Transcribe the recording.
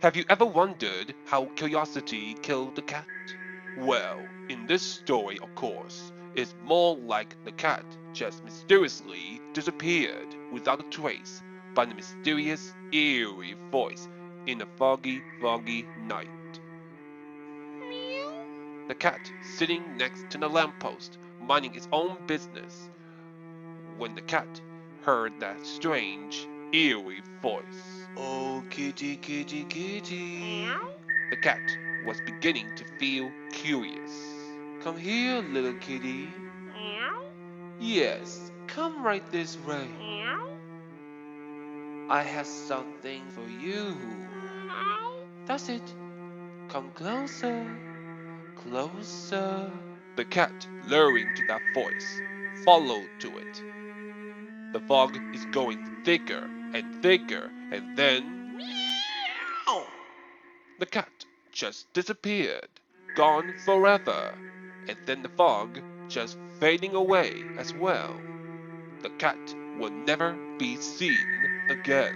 Have you ever wondered how curiosity killed the cat? Well, in this story, of course, it's more like the cat just mysteriously disappeared without a trace by the mysterious, eerie voice in a foggy night. The cat sitting next to the lamppost, minding its own business, when the cat heard that strange, eerie voice. Oh, kitty, kitty, kitty. The cat was beginning to feel curious. Come here, little kitty. Yes, come right this way. I have something for you. That's it. Come closer, closer. The cat, luring to that voice, followed to it. The fog is going thicker, and then the cat just disappeared, gone forever. And then the fog just fading away as well. The cat will never be seen again.